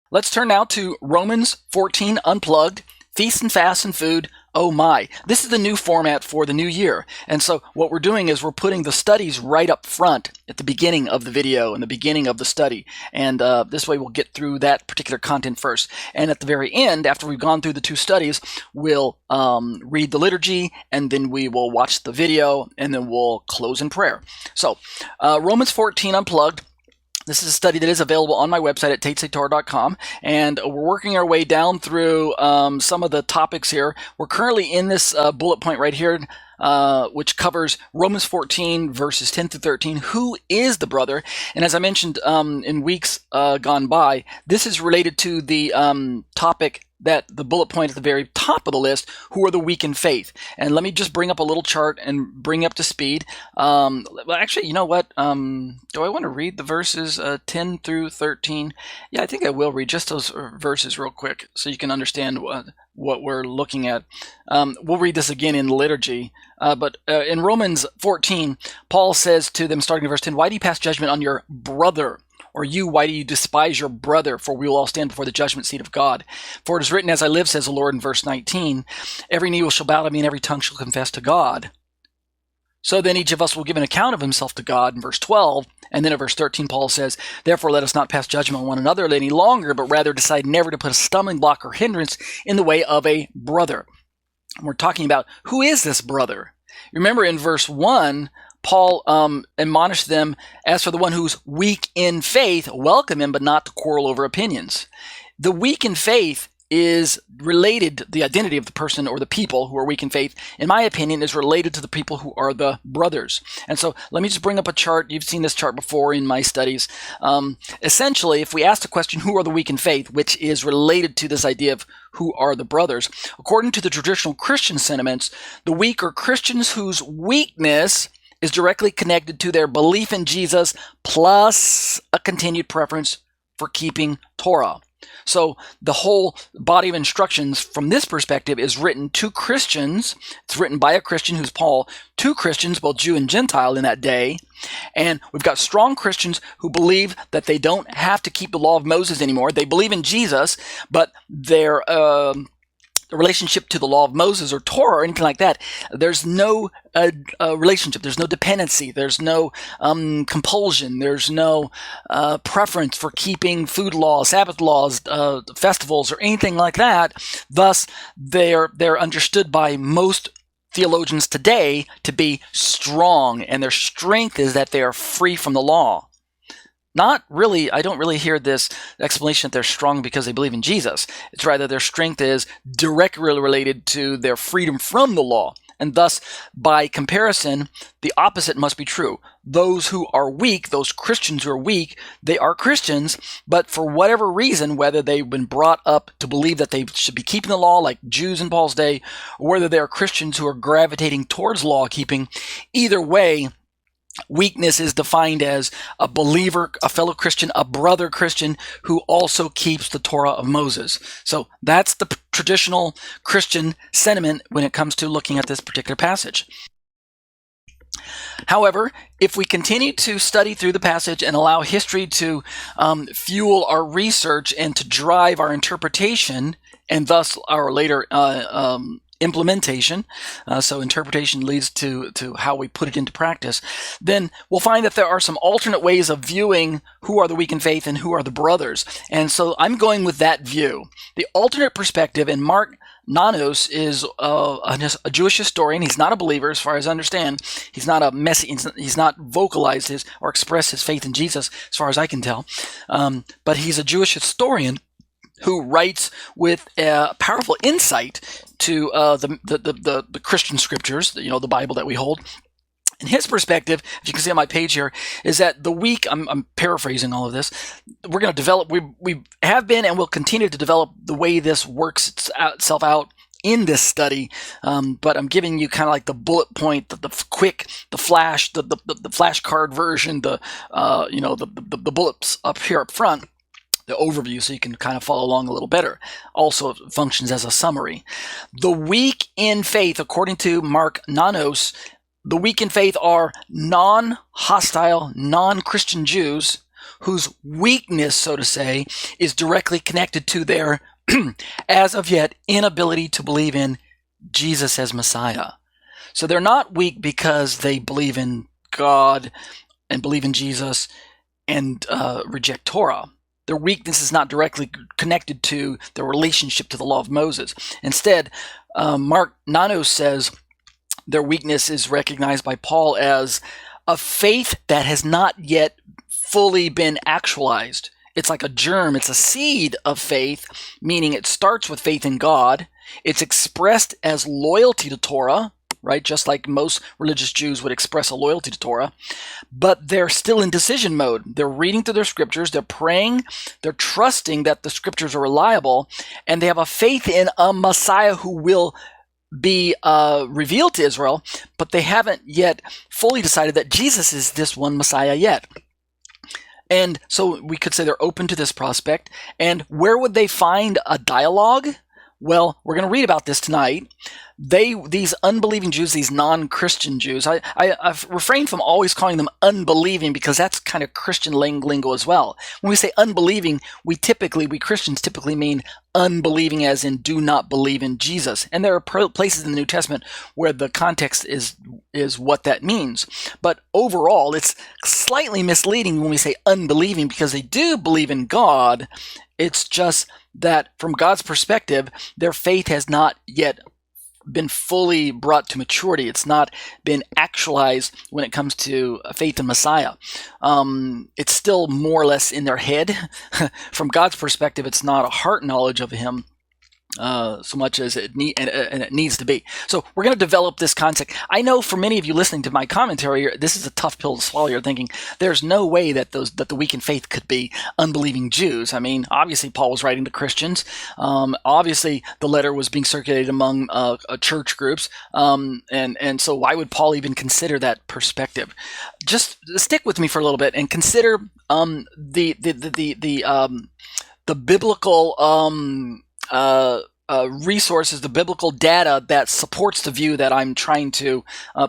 Let's turn now to Romans 14, Unplugged, Feast and Fast and Food, oh my. This is the new format for the new year. And so what we're doing is we're putting the studies right up front at the beginning of the video and the beginning of the study. And this way we'll get through that particular content first. And at the very end, after we've gone through the two studies, we'll read the liturgy, and then we will watch the video, and then we'll close in prayer. So Romans 14, Unplugged. This is a study that is available on my website at tatesaytorah.com, and we're working our way down through some of the topics here. We're currently in this bullet point right here, which covers Romans 14, verses 10 through 13. Who is the brother? And as I mentioned in weeks gone by, this is related to the topic that the bullet point at the very top of the list, who are the weak in faith. And let me just bring up a little chart and bring up to speed. Well, actually, you know what? Do I want to read the verses 10 through 13? Yeah, I think I will read just those verses real quick so you can understand what we're looking at. We'll read this again in liturgy. But in Romans 14, Paul says to them, starting in verse 10, "Why do you pass judgment on your brother? Or you, why do you despise your brother? For we will all stand before the judgment seat of God. For it is written, as I live, says the Lord," in verse 19, "every knee shall bow to me, and every tongue shall confess to God. So then each of us will give an account of himself to God," in verse 12. And then in verse 13, Paul says, "Therefore let us not pass judgment on one another any longer, but rather decide never to put a stumbling block or hindrance in the way of a brother." And we're talking about, who is this brother? Remember in verse 1, Paul admonished them, "As for the one who's weak in faith, welcome him, but not to quarrel over opinions." The weak in faith is related, the identity of the person or the people who are weak in faith, in my opinion, is related to the people who are the brothers. And so let me just bring up a chart. You've seen this chart before in my studies. Essentially, if we ask the question, who are the weak in faith, which is related to this idea of who are the brothers, according to the traditional Christian sentiments, the weak are Christians whose weakness is directly connected to their belief in Jesus plus a continued preference for keeping Torah. So the whole body of instructions from this perspective is written to Christians. It's written by a Christian who's Paul, to Christians, both Jew and Gentile in that day. And we've got strong Christians who believe that they don't have to keep the law of Moses anymore. They believe in Jesus, but their relationship to the law of Moses or Torah or anything like that, there's no relationship, there's no dependency, there's no compulsion, there's no preference for keeping food laws, Sabbath laws, festivals, or anything like that. Thus, they're understood by most theologians today to be strong, and their strength is that they are free from the law. Not really, I don't really hear this explanation that they're strong because they believe in Jesus. It's rather their strength is directly related to their freedom from the law. And thus, by comparison, the opposite must be true. Those who are weak, those Christians who are weak, they are Christians, but for whatever reason, whether they've been brought up to believe that they should be keeping the law like Jews in Paul's day, or whether they are Christians who are gravitating towards law keeping, either way, weakness is defined as a believer, a fellow Christian, a brother Christian who also keeps the Torah of Moses. So that's the traditional Christian sentiment when it comes to looking at this particular passage. However, if we continue to study through the passage and allow history to fuel our research and to drive our interpretation, and thus our later implementation, so interpretation leads to how we put it into practice, then we'll find that there are some alternate ways of viewing who are the weak in faith and who are the brothers. And so I'm going with that view. The alternate perspective, and Mark Nanos is a Jewish historian. He's not a believer, as far as I understand. He's not he's not vocalized his or expressed his faith in Jesus, as far as I can tell. But he's a Jewish historian who writes with powerful insight to the Christian scriptures, the Bible that we hold. And his perspective, if you can see on my page here, is that the weak, I'm paraphrasing all of this, we're going to develop, we have been and will continue to develop the way this works itself out in this study, but I'm giving you kind of like the bullet point, the quick, the flash, the flashcard version, the bullets up here up front, the overview, so you can kind of follow along a little better. Also functions as a summary. The weak in faith, according to Mark Nanos, the weak in faith are non-hostile, non-Christian Jews whose weakness, so to say, is directly connected to their, as of yet, inability to believe in Jesus as Messiah. So they're not weak because they believe in God and believe in Jesus and reject Torah. Their weakness is not directly connected to their relationship to the law of Moses. Instead, Mark Nanos says their weakness is recognized by Paul as a faith that has not yet fully been actualized. It's like a germ. It's a seed of faith, meaning it starts with faith in God. It's expressed as loyalty to Torah, right? Just like most religious Jews would express a loyalty to Torah, but they're still in decision mode. They're reading through their scriptures, they're praying, they're trusting that the scriptures are reliable, and they have a faith in a Messiah who will be revealed to Israel, but they haven't yet fully decided that Jesus is this one Messiah yet. And so we could say they're open to this prospect. And where would they find a dialogue? Well, we're going to read about this tonight. These unbelieving Jews, these non-Christian Jews, I've refrained from always calling them unbelieving because that's kind of Christian lingo as well. When we say unbelieving, we Christians typically mean unbelieving as in do not believe in Jesus. And there are places in the New Testament where the context is what that means. But overall, it's slightly misleading when we say unbelieving because they do believe in God. It's just that from God's perspective, their faith has not yet been fully brought to maturity. It's not been actualized when it comes to faith in Messiah. It's still more or less in their head. From God's perspective, it's not a heart knowledge of Him so much as it needs to be. So we're going to develop this concept. I know for many of you listening to my commentary, this is a tough pill to swallow. You're thinking there's no way that the weak in faith could be unbelieving Jews. I mean, obviously Paul was writing to Christians. Obviously the letter was being circulated among church groups. And so why would Paul even consider that perspective? Just stick with me for a little bit and consider the biblical resources, the biblical data that supports the view that I'm trying to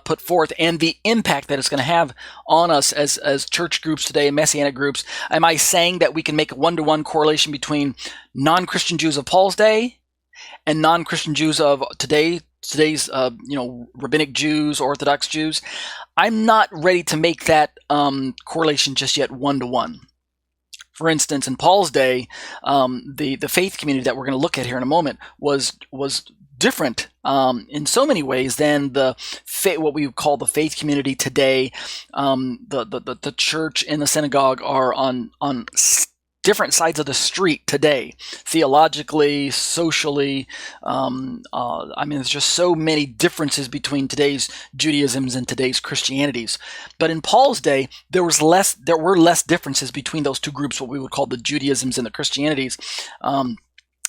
put forth, and the impact that it's going to have on us as church groups today, Messianic groups. Am I saying that we can make a one-to-one correlation between non-Christian Jews of Paul's day and non-Christian Jews of today's rabbinic Jews, Orthodox Jews? I'm not ready to make that correlation just yet one-to-one. For instance, in Paul's day, the faith community that we're going to look at here in a moment was different in so many ways than what we would call the faith community today. The church and the synagogue are on different sides of the street today, theologically, socially. There's just so many differences between today's Judaisms and today's Christianities. But in Paul's day, there were less differences between those two groups, what we would call the Judaisms and the Christianities. In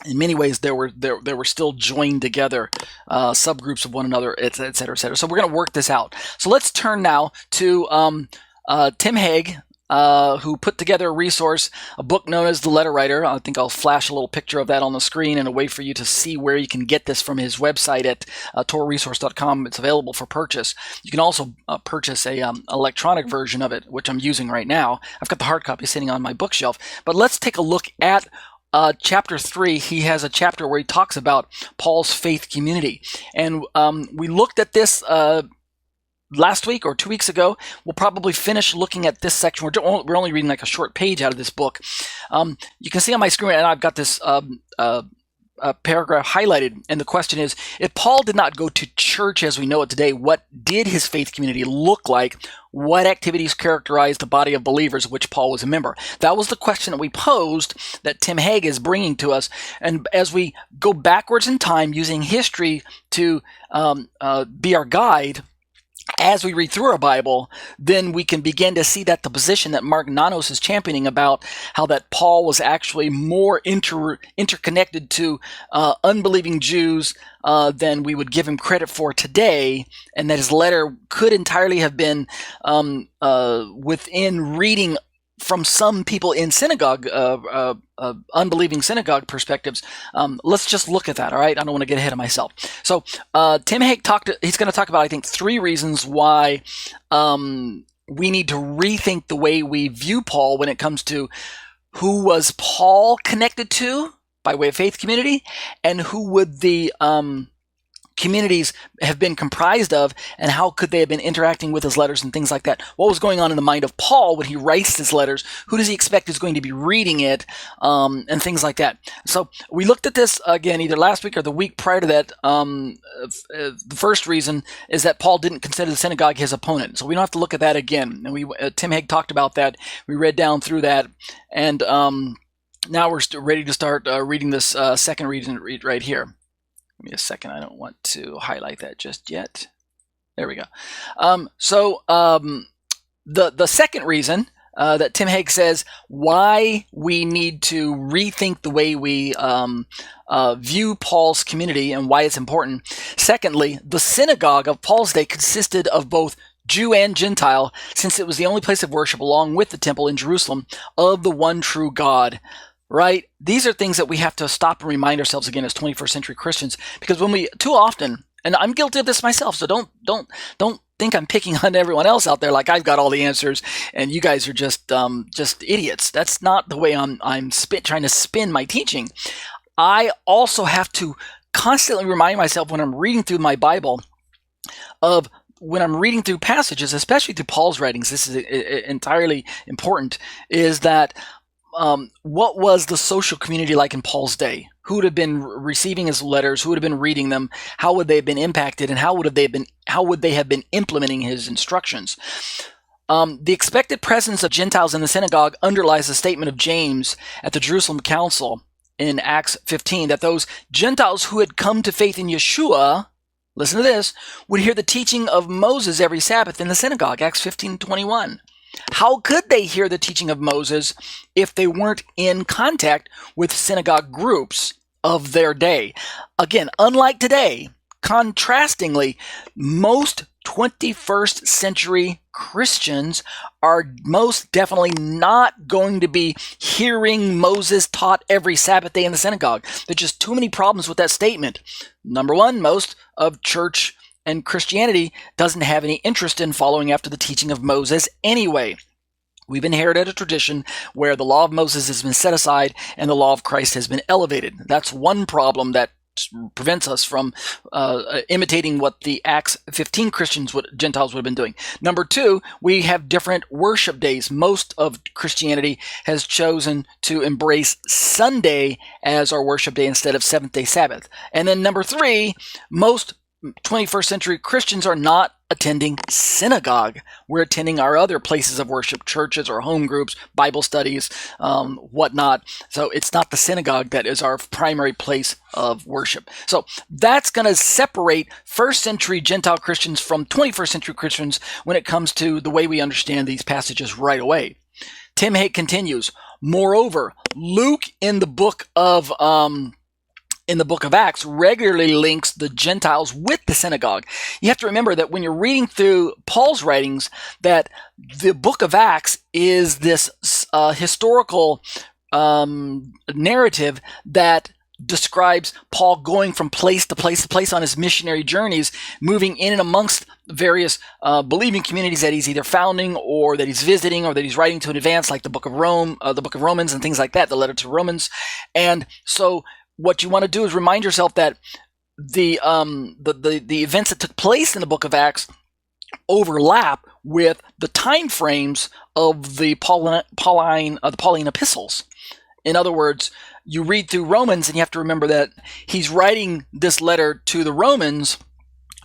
many ways, they were still joined together, subgroups of one another, et cetera, et cetera. So we're going to work this out. So let's turn now to Tim Hegg, who put together a resource, a book known as The Letter Writer. I think I'll flash a little picture of that on the screen and a way for you to see where you can get this from his website at torahresource.com. It's available for purchase. You can also purchase a electronic version of it, which I'm using right now. I've got the hard copy sitting on my bookshelf. But let's take a look at chapter 3. He has a chapter where he talks about Paul's faith community. And we looked at this last week or 2 weeks ago. We'll probably finish looking at this section. We're only reading like a short page out of this book. You can see on my screen, and I've got this paragraph highlighted, and the question is, if Paul did not go to church as we know it today, what did his faith community look like? What activities characterized the body of believers of which Paul was a member? That was the question that we posed that Tim Hegg is bringing to us. And as we go backwards in time using history to be our guide, as we read through our Bible, then we can begin to see that the position that Mark Nanos is championing about how that Paul was actually more interconnected to unbelieving Jews than we would give him credit for today, and that his letter could entirely have been within reading from some people in synagogue, unbelieving synagogue perspectives. Let's just look at that, all right? I don't want to get ahead of myself. So Tim Hegg he's going to talk about, I think, 3 reasons why we need to rethink the way we view Paul when it comes to who was Paul connected to by way of faith community, and who would the communities have been comprised of, and how could they have been interacting with his letters and things like that. What was going on in the mind of Paul when he writes his letters? Who does he expect is going to be reading it, and things like that. So we looked at this again either last week or the week prior to that. The first reason is that Paul didn't consider the synagogue his opponent. So we don't have to look at that again. And Tim Hegg talked about that. We read down through that, and now we're ready to start reading this second reason right here. Give me a second. I don't want to highlight that just yet. There we go. The second reason that Tim Hegg says why we need to rethink the way we view Paul's community and why it's important. Secondly, the synagogue of Paul's day consisted of both Jew and Gentile, since it was the only place of worship along with the temple in Jerusalem of the one true God. Right? These are things that we have to stop and remind ourselves again as 21st century Christians, because when we too often, and I'm guilty of this myself, so don't think I'm picking on everyone else out there like I've got all the answers and you guys are just idiots. That's not the way I'm trying to spin my teaching. I also have to constantly remind myself when I'm reading through my Bible of when I'm reading through passages, especially through Paul's writings, this is entirely important, is that what was the social community like in Paul's day? Who would have been receiving his letters? Who would have been reading them? How would they have been impacted? And how would they have been implementing his instructions? The expected presence of Gentiles in the synagogue underlies the statement of James at the Jerusalem Council in Acts 15 that those Gentiles who had come to faith in Yeshua, listen to this, would hear the teaching of Moses every Sabbath in the synagogue. Acts 15:21. How could they hear the teaching of Moses if they weren't in contact with synagogue groups of their day? Again, unlike today, contrastingly, most 21st century Christians are most definitely not going to be hearing Moses taught every Sabbath day in the synagogue. There's just too many problems with that statement. Number one, most of church and Christianity doesn't have any interest in following after the teaching of Moses anyway. We've inherited a tradition where the law of Moses has been set aside and the law of Christ has been elevated. That's one problem that prevents us from imitating what the Acts 15 Gentiles would have been doing. Number two, we have different worship days. Most of Christianity has chosen to embrace Sunday as our worship day instead of Seventh-day Sabbath. And then number three, most 21st century Christians are not attending synagogue. We're attending our other places of worship, churches or home groups, Bible studies, whatnot. So it's not the synagogue that is our primary place of worship. So that's going to separate first century Gentile Christians from 21st century Christians when it comes to the way we understand these passages right away. Tim Hegg continues, moreover, Luke in the book of Acts regularly links the Gentiles with the synagogue. You have to remember that when you're reading through Paul's writings, that the book of Acts is this historical narrative that describes Paul going from place to place to place on his missionary journeys, moving in and amongst various believing communities that he's either founding or that he's visiting or that he's writing to in advance, like the book of Romans and things like that, the letter to Romans. And so what you want to do is remind yourself that the events that took place in the book of Acts overlap with the time frames of the Pauline epistles. In other words, you read through Romans and you have to remember that he's writing this letter to the Romans,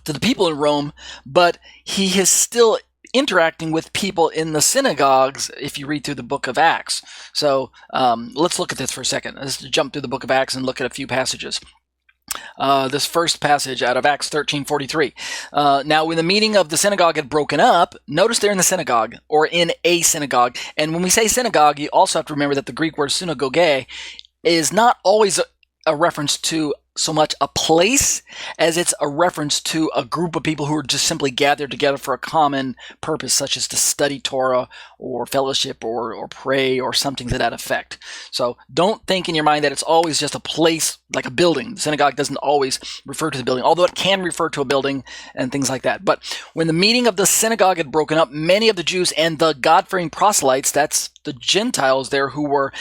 to the people in Rome, but he is still interacting with people in the synagogues if you read through the book of Acts. So let's look at this for a second. Let's jump through the book of Acts and look at a few passages. This first passage out of Acts 13:43. Now, when the meeting of the synagogue had broken up, notice they're in the synagogue or in a synagogue. And when we say synagogue, you also have to remember that the Greek word synagoge is not always a reference to so much a place as it's a reference to a group of people who are just simply gathered together for a common purpose, such as to study Torah or fellowship or pray or something to that effect. So don't think in your mind that it's always just a place like a building. The synagogue doesn't always refer to the building, although it can refer to a building and things like that. But when the meeting of the synagogue had broken up, many of the Jews and the God-fearing proselytes, that's the Gentiles there who were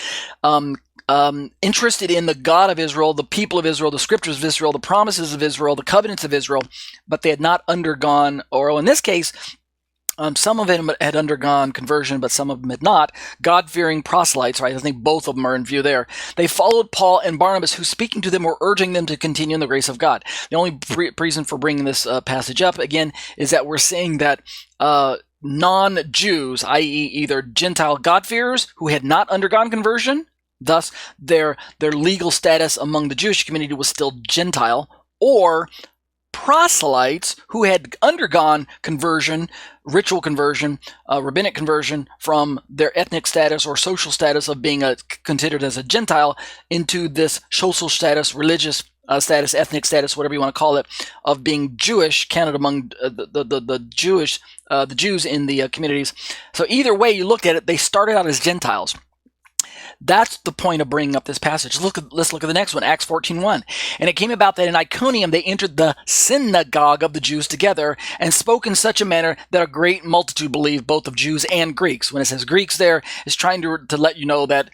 interested in the God of Israel, the people of Israel, the scriptures of Israel, the promises of Israel, the covenants of Israel, but they had not undergone, or in this case, some of them had undergone conversion, but some of them had not. God-fearing proselytes, right? I think both of them are in view there. They followed Paul and Barnabas, who speaking to them were urging them to continue in the grace of God. The only reason for bringing this passage up, again, is that we're saying that non-Jews, i.e. either Gentile God-fearers who had not undergone conversion, thus their legal status among the Jewish community was still Gentile, or proselytes who had undergone conversion, ritual conversion, rabbinic conversion from their ethnic status or social status of being considered as a Gentile into this social status, religious status, ethnic status, whatever you want to call it, of being Jewish, counted among the Jews in the communities. So either way you look at it, they started out as Gentiles. That's the point of bringing up this passage. Let's look at the next one, Acts 14:1. And it came about that in Iconium they entered the synagogue of the Jews together and spoke in such a manner that a great multitude believed, both of Jews and Greeks. When it says Greeks there, it's trying to let you know that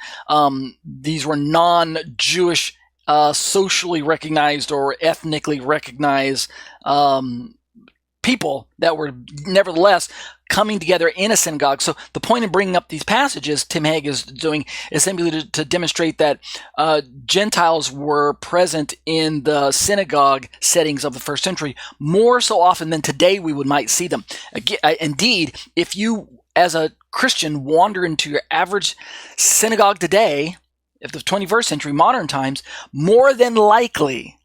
these were non-Jewish, socially recognized or ethnically recognized people that were nevertheless coming together in a synagogue. So the point in bringing up these passages, Tim Hegg is doing, is simply to demonstrate that Gentiles were present in the synagogue settings of the first century more so often than today we might see them. Indeed, if you as a Christian wander into your average synagogue today, if the 21st century, modern times, more than likely,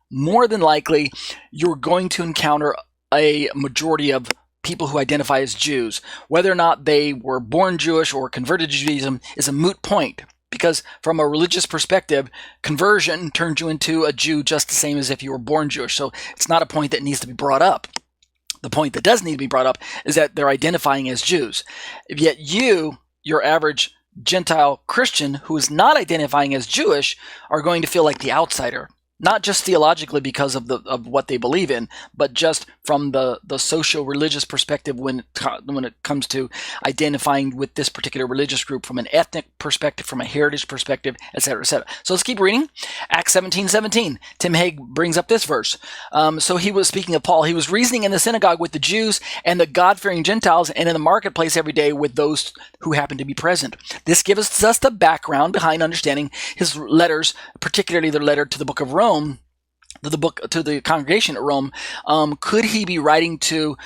you're going to encounter a majority of people who identify as Jews. Whether or not they were born Jewish or converted to Judaism is a moot point, because from a religious perspective, conversion turns you into a Jew just the same as if you were born Jewish. So it's not a point that needs to be brought up. The point that does need to be brought up is that they're identifying as Jews. Yet you, your average Gentile Christian who is not identifying as Jewish, are going to feel like the outsider. Not just theologically because of what they believe in, but just from the socio-religious perspective when it comes to identifying with this particular religious group, from an ethnic perspective, from a heritage perspective, etc., etc. So let's keep reading. Acts 17:17. Tim Hegg brings up this verse. So he was speaking of Paul. He was reasoning in the synagogue with the Jews and the God-fearing Gentiles, and in the marketplace every day with those who happened to be present. This gives us the background behind understanding his letters, particularly the letter to the book of Rome, to the congregation at Rome. Could he be writing to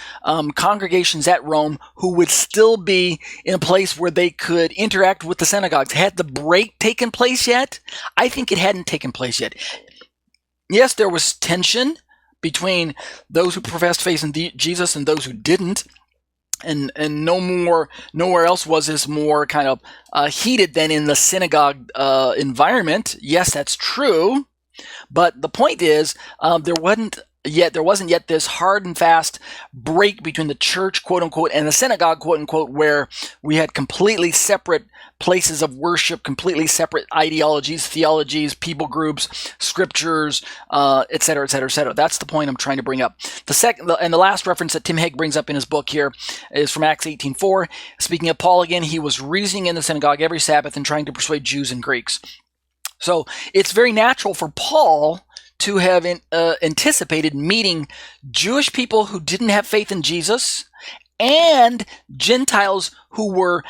congregations at Rome who would still be in a place where they could interact with the synagogues? Had the break taken place yet? I think it hadn't taken place yet. Yes, there was tension between those who professed faith in Jesus and those who didn't. And nowhere else was this more kind of heated than in the synagogue environment. Yes, that's true. But the point is, there wasn't yet this hard and fast break between the church, quote unquote, and the synagogue, quote unquote, where we had completely separate places of worship, completely separate ideologies, theologies, people groups, scriptures, et cetera, et cetera, et cetera. That's the point I'm trying to bring up. The second and the last reference that Tim Hegg brings up in his book here is from Acts 18:4. Speaking of Paul again, he was reasoning in the synagogue every Sabbath and trying to persuade Jews and Greeks. So it's very natural for Paul to have anticipated meeting Jewish people who didn't have faith in Jesus and Gentiles who were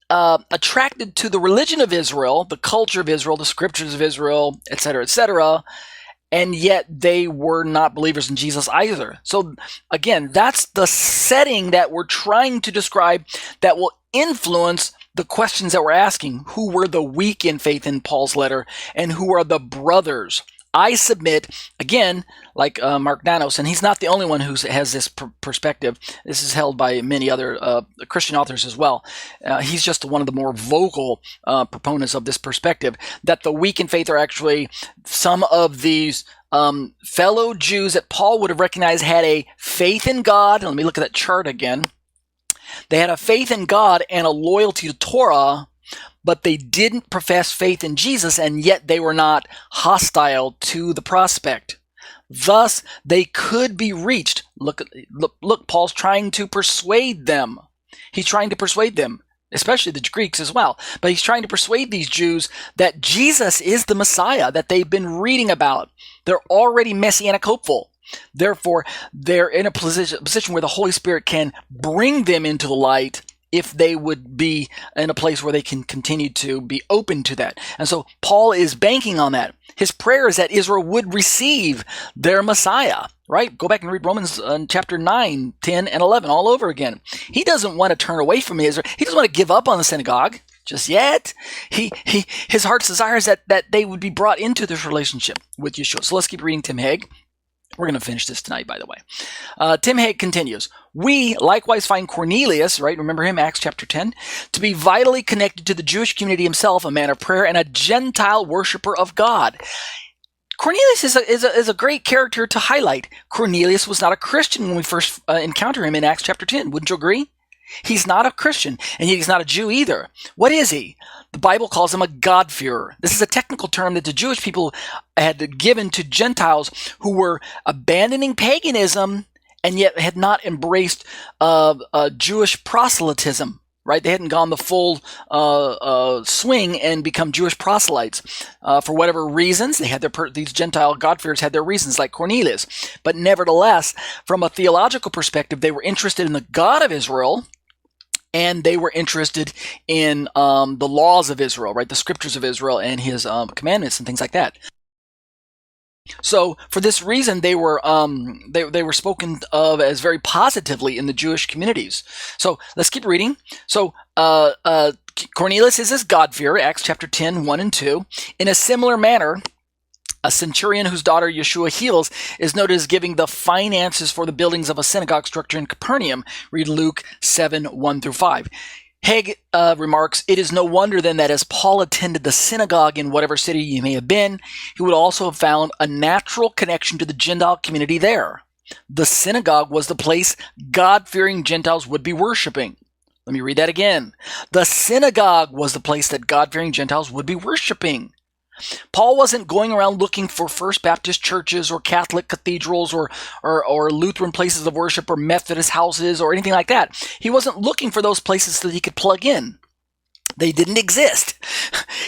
attracted to the religion of Israel, the culture of Israel, the scriptures of Israel, etc., and yet they were not believers in Jesus either. So again, that's the setting that we're trying to describe that will influence the questions that we're asking. Who were the weak in faith in Paul's letter, and who are the brothers I submit, again, like Mark Nanos, and he's not the only one who has this perspective. This is held by many other Christian authors as well. He's just one of the more vocal proponents of this perspective, that the weak in faith are actually some of these fellow Jews that Paul would have recognized had a faith in God. Let me look at that chart again. They had a faith in God and a loyalty to Torah, but they didn't profess faith in Jesus, and yet they were not hostile to the prospect. Thus, they could be reached. Look, Paul's trying to persuade them. He's trying to persuade them, especially the Greeks as well. But he's trying to persuade these Jews that Jesus is the Messiah that they've been reading about. They're already Messianic hopeful. Therefore, they're in a position where the Holy Spirit can bring them into the light if they would be in a place where they can continue to be open to that. And so Paul is banking on that. His prayer is that Israel would receive their Messiah, right? Go back and read Romans chapter 9, 10, and 11 all over again. He doesn't want to turn away from Israel. He doesn't want to give up on the synagogue just yet. His heart's desire is that they would be brought into this relationship with Yeshua. So let's keep reading Tim Hegg. We're going to finish this tonight, by the way. Tim Hegg continues. We likewise find Cornelius, right, remember him, Acts chapter 10, to be vitally connected to the Jewish community himself, a man of prayer and a Gentile worshiper of God. Cornelius is a great character to highlight. Cornelius was not a Christian when we first encounter him in Acts chapter 10. Wouldn't you agree? He's not a Christian, and yet he's not a Jew either. What is he? The Bible calls him a God-fearer. This is a technical term that the Jewish people had given to Gentiles who were abandoning paganism and yet had not embraced Jewish proselytism, right? They hadn't gone the full swing and become Jewish proselytes. For whatever reasons, they had these Gentile God-fearers had their reasons, like Cornelius. But nevertheless, from a theological perspective, they were interested in the God of Israel, and they were interested in the laws of Israel, right? The scriptures of Israel and his commandments and things like that. So for this reason, they were spoken of as very positively in the Jewish communities. So let's keep reading. So Cornelius is this God-fearer, Acts chapter 10, 1 and 2. In a similar manner, a centurion whose daughter Yeshua heals is noted as giving the finances for the buildings of a synagogue structure in Capernaum. Read Luke 7, 1 through 5. Hegg remarks, it is no wonder then that as Paul attended the synagogue in whatever city he may have been, he would also have found a natural connection to the Gentile community there. The synagogue was the place God-fearing Gentiles would be worshiping. Let me read that again. The synagogue was the place that God-fearing Gentiles would be worshiping. Paul wasn't going around looking for First Baptist churches or Catholic cathedrals or Lutheran places of worship or Methodist houses or anything like that. He wasn't looking for those places so that he could plug in. They didn't exist.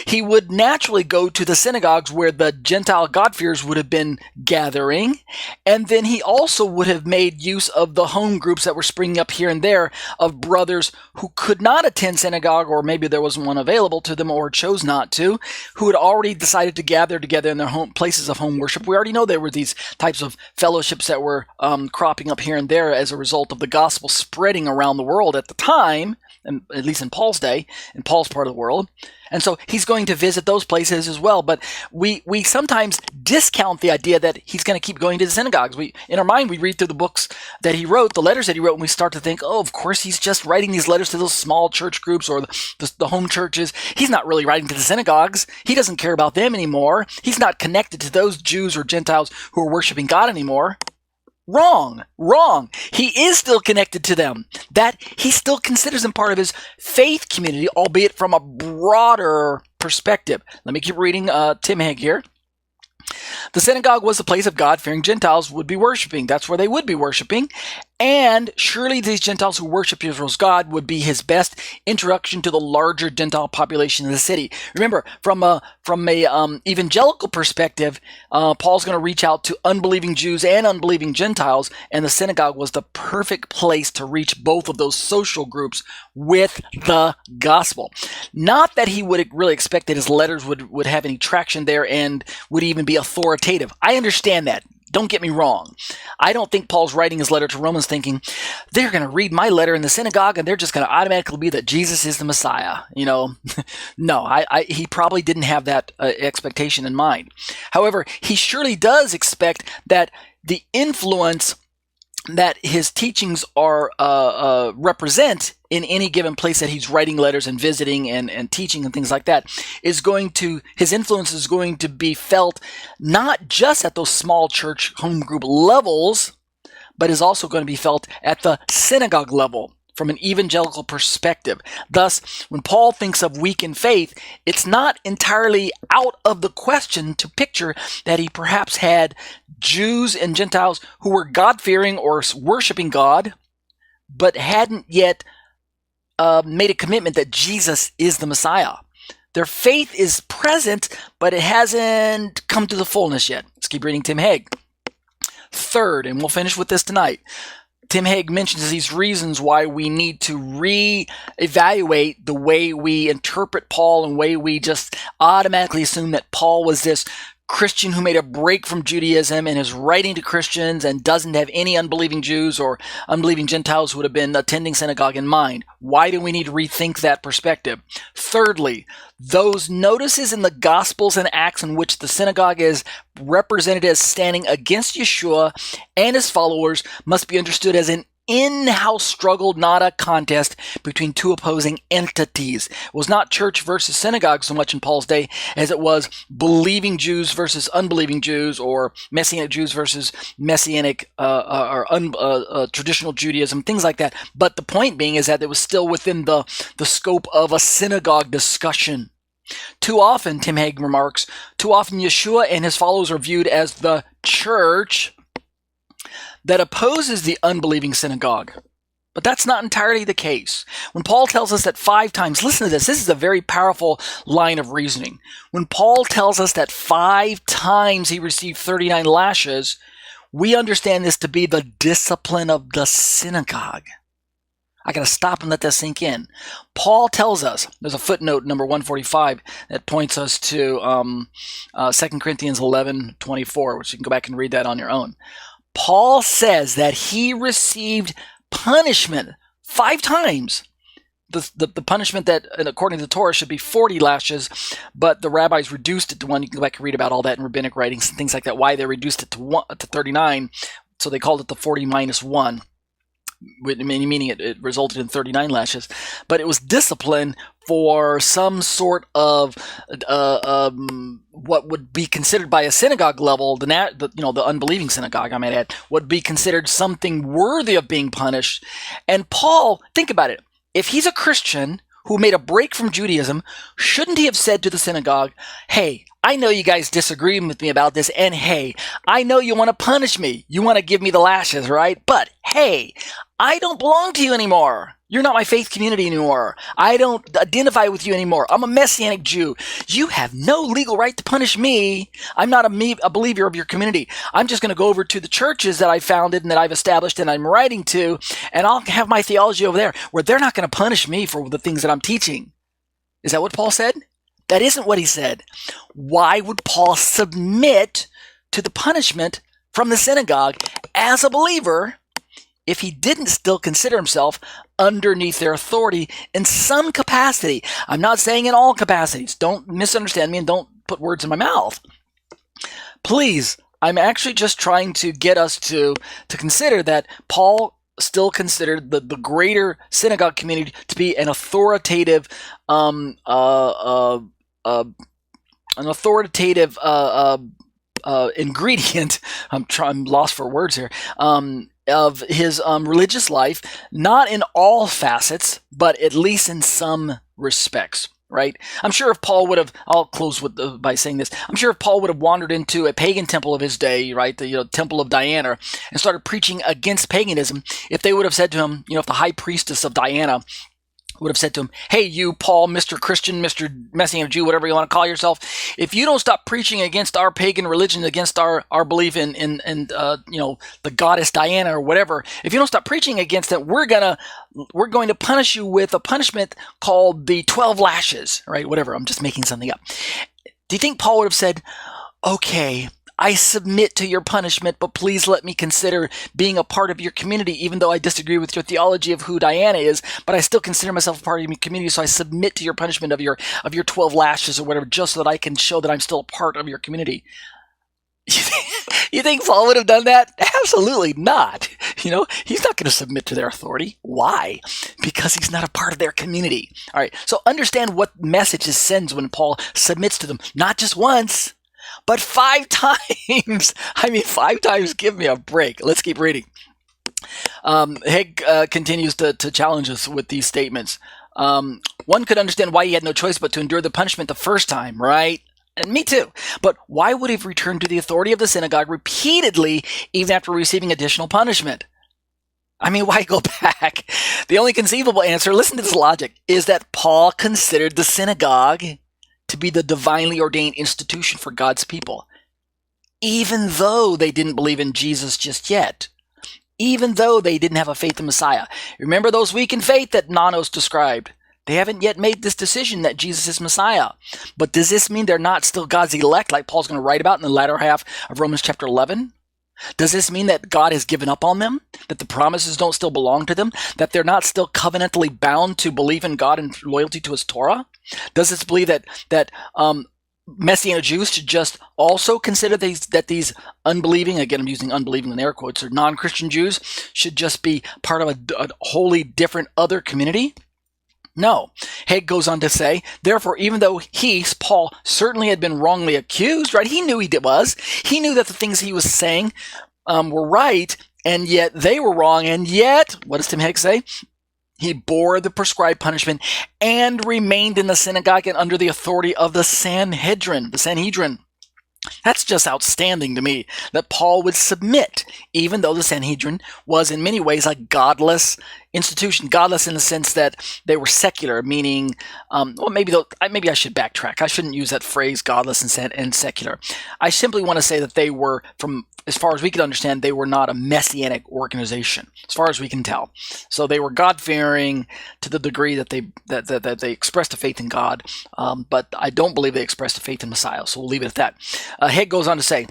He would naturally go to the synagogues where the Gentile God-fearers would have been gathering, and then he also would have made use of the home groups that were springing up here and there of brothers who could not attend synagogue, or maybe there wasn't one available to them or chose not to, who had already decided to gather together in their home places of home worship. We already know there were these types of fellowships that were cropping up here and there as a result of the gospel spreading around the world at the time, and at least in Paul's day, in Paul's part of the world. And so he's going to visit those places as well. But we sometimes discount the idea that he's going to keep going to the synagogues. In our mind, we read through the books that he wrote, the letters that he wrote, and we start to think, oh, of course he's just writing these letters to those small church groups or the home churches. He's not really writing to the synagogues. He doesn't care about them anymore. He's not connected to those Jews or Gentiles who are worshiping God anymore. Wrong. He is still connected to them. That he still considers them part of his faith community, albeit from a broader perspective. Let me keep reading Tim Hegg here. The synagogue was the place of God-fearing Gentiles would be worshiping. That's where they would be worshiping. And surely these Gentiles who worship Israel's God would be his best introduction to the larger Gentile population in the city. Remember, from a evangelical perspective, Paul's going to reach out to unbelieving Jews and unbelieving Gentiles, and the synagogue was the perfect place to reach both of those social groups with the gospel. Not that he would really expect that his letters would have any traction there and would even be authoritative. I understand that. Don't get me wrong. I don't think Paul's writing his letter to Romans thinking, they're going to read my letter in the synagogue and they're just going to automatically believe that Jesus is the Messiah. No, he probably didn't have that expectation in mind. However, he surely does expect that the influence that his teachings are represent in any given place that he's writing letters and visiting and teaching and things like that his influence is going to be felt not just at those small church home group levels, but is also going to be felt at the synagogue level from an evangelical perspective. Thus, when Paul thinks of weak in faith, it's not entirely out of the question to picture that he perhaps had Jews and Gentiles who were God-fearing or worshiping God, but hadn't yet made a commitment that Jesus is the Messiah. Their faith is present, but it hasn't come to the fullness yet. Let's keep reading Tim Hegg. Third, and we'll finish with this tonight, Tim Hegg mentions these reasons why we need to reevaluate the way we interpret Paul and way we just automatically assume that Paul was this Christian who made a break from Judaism and is writing to Christians and doesn't have any unbelieving Jews or unbelieving Gentiles who would have been attending synagogue in mind. Why do we need to rethink that perspective? Thirdly, those notices in the Gospels and Acts in which the synagogue is represented as standing against Yeshua and his followers must be understood as an in-house struggle, not a contest between two opposing entities. It was not church versus synagogue so much in Paul's day as it was believing Jews versus unbelieving Jews, or Messianic Jews versus Messianic traditional Judaism, things like that. But the point being is that it was still within the scope of a synagogue discussion. Too often, Tim Hegg remarks, Yeshua and his followers are viewed as the church that opposes the unbelieving synagogue. But that's not entirely the case. When Paul tells us that 5 times, listen to this is a very powerful line of reasoning. When Paul tells us that 5 times he received 39 lashes, we understand this to be the discipline of the synagogue. I got to stop and let that sink in. Paul tells us, there's a footnote number 145 that points us to 2 Corinthians 11:24, which you can go back and read that on your own. Paul says that he received punishment 5 times. The punishment that, according to the Torah, should be 40 lashes, but the rabbis reduced it to 1. You can go back and read about all that in rabbinic writings and things like that, why they reduced it to 39. So they called it the 40 minus 1. Meaning it resulted in 39 lashes, but it was discipline for some sort of what would be considered by a synagogue level, the unbelieving synagogue, I might add, would be considered something worthy of being punished. And Paul, think about it, if he's a Christian who made a break from Judaism, shouldn't he have said to the synagogue, hey, I know you guys disagree with me about this, and hey, I know you want to punish me. You want to give me the lashes, right? But hey, I don't belong to you anymore. You're not my faith community anymore. I don't identify with you anymore. I'm a Messianic Jew. You have no legal right to punish me. I'm not a believer of your community. I'm just going to go over to the churches that I founded and that I've established and I'm writing to, and I'll have my theology over there where they're not going to punish me for the things that I'm teaching. Is that what Paul said? That isn't what he said. Why would Paul submit to the punishment from the synagogue as a believer if he didn't still consider himself underneath their authority in some capacity? I'm not saying in all capacities. Don't misunderstand me and don't put words in my mouth. Please, I'm actually just trying to get us to consider that Paul still considered the greater synagogue community to be an authoritative ingredient. I'm lost for words here. Of his religious life, not in all facets, but at least in some respects, right? I'm sure if Paul would have, I'll close by saying this, I'm sure if Paul would have wandered into a pagan temple of his day, right, the temple of Diana, and started preaching against paganism, if they would have said to him, if the high priestess of Diana would have said to him, hey, you, Paul, Mr. Christian, Mr. Messianic Jew, whatever you want to call yourself, if you don't stop preaching against our pagan religion, against our belief in the goddess Diana or whatever, if you don't stop preaching against it, we're going to punish you with a punishment called the 12 lashes, right? Whatever. I'm just making something up. Do you think Paul would have said, okay, I submit to your punishment, but please let me consider being a part of your community, even though I disagree with your theology of who Diana is, but I still consider myself a part of your community, so I submit to your punishment of your 12 lashes or whatever, just so that I can show that I'm still a part of your community. You think Paul would have done that? Absolutely not. He's not going to submit to their authority. Why? Because he's not a part of their community. All right, so understand what message it sends when Paul submits to them, not just once, but 5 times. 5 times, give me a break. Let's keep reading. Hegg continues to challenge us with these statements. One could understand why he had no choice but to endure the punishment the first time, right? And me too. But why would he have returned to the authority of the synagogue repeatedly, even after receiving additional punishment? Why go back? The only conceivable answer, listen to this logic, is that Paul considered the synagogue to be the divinely ordained institution for God's people, even though they didn't believe in Jesus just yet, even though they didn't have a faith in Messiah. Remember those weak in faith that Nanos described? They haven't yet made this decision that Jesus is Messiah. But does this mean they're not still God's elect, like Paul's going to write about in the latter half of Romans chapter 11? Does this mean that God has given up on them? That the promises don't still belong to them? That they're not still covenantally bound to believe in God and loyalty to his Torah? Does this believe that Messianic Jews should just also consider that these unbelieving, again I'm using unbelieving in air quotes, or non-Christian Jews should just be part of a wholly different other community? No. Hegg goes on to say, therefore, even though Paul, certainly had been wrongly accused, right? He knew he was. He knew that the things he was saying were right, and yet they were wrong, and yet, what does Tim Hegg say? He bore the prescribed punishment and remained in the synagogue and under the authority of the Sanhedrin. That's just outstanding to me, that Paul would submit, even though the Sanhedrin was in many ways a godless institution. Godless in the sense that they were secular, meaning, maybe I should backtrack. I shouldn't use that phrase, godless and secular. I simply want to say that they were, from as far as we can understand, they were not a messianic organization, as far as we can tell. So they were God-fearing to the degree that they expressed a faith in God, but I don't believe they expressed a faith in Messiah, so we'll leave it at that. Hegg goes on to say,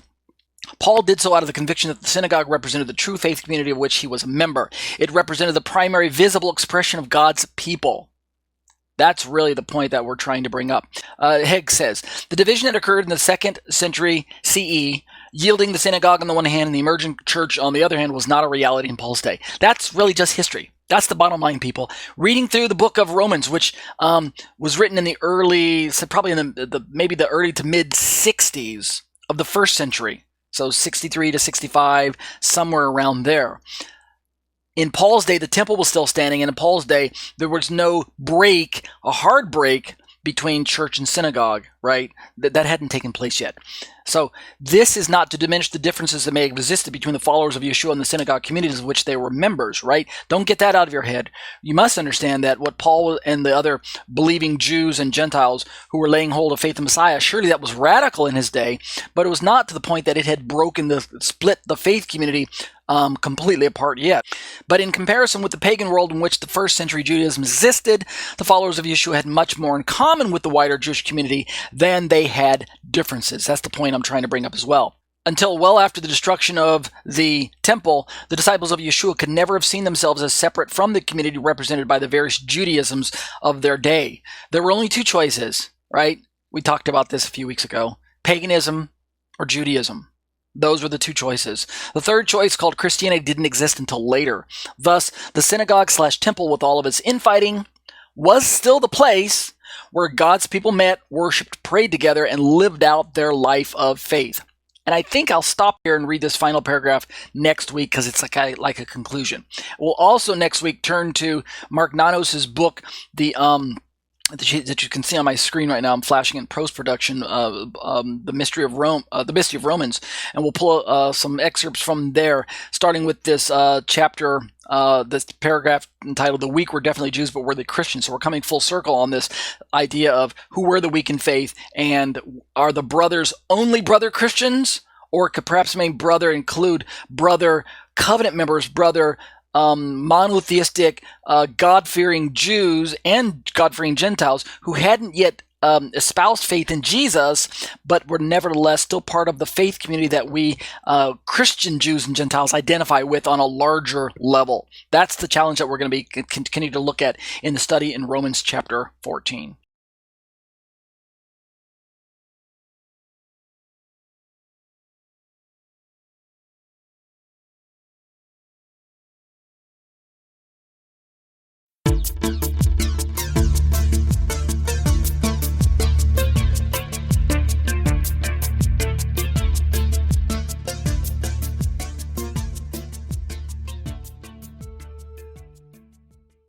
Paul did so out of the conviction that the synagogue represented the true faith community of which he was a member. It represented the primary visible expression of God's people. That's really the point that we're trying to bring up. Hegg says, the division that occurred in the 2nd century CE, yielding the synagogue on the one hand and the emergent church on the other hand, was not a reality in Paul's day. That's really just history. That's the bottom line, people. Reading through the book of Romans, which was written in the early, probably in maybe the early to mid 60s of the 1st century. So 63 to 65, somewhere around there. In Paul's day, the temple was still standing, and in Paul's day, there was no break, a hard break, between church and synagogue, right? That hadn't taken place yet. So this is not to diminish the differences that may have existed between the followers of Yeshua and the synagogue communities of which they were members, right? Don't get that out of your head. You must understand that what Paul and the other believing Jews and Gentiles who were laying hold of faith in Messiah, surely that was radical in his day, but it was not to the point that it had split the faith community completely apart yet. But in comparison with the pagan world in which the 1st century Judaism existed, the followers of Yeshua had much more in common with the wider Jewish community than they had differences. That's the point I'm trying to bring up as well. Until well after the destruction of the temple, the disciples of Yeshua could never have seen themselves as separate from the community represented by the various Judaisms of their day. There were only 2 choices, right? We talked about this a few weeks ago. Paganism or Judaism. Those were the 2 choices. The third choice, called Christianity, didn't exist until later. Thus, the synagogue/temple, with all of its infighting, was still the place where God's people met, worshipped, prayed together, and lived out their life of faith. And I think I'll stop here and read this final paragraph next week because it's like a conclusion. We'll also next week turn to Mark Nanos' book, that you can see on my screen right now. I'm flashing in post-production, the Mystery of Rome, the Mystery of Romans, and we'll pull some excerpts from there, starting with this chapter, this paragraph entitled "The Weak Were Definitely Jews, but Were They Christians?" So we're coming full circle on this idea of who were the weak in faith, and are the brothers only brother Christians, or could perhaps brother include brother covenant members, brother monotheistic, God-fearing Jews and God-fearing Gentiles who hadn't yet espoused faith in Jesus, but were nevertheless still part of the faith community that we Christian Jews and Gentiles identify with on a larger level. That's the challenge that we're going to be continue to look at in the study in Romans chapter 14.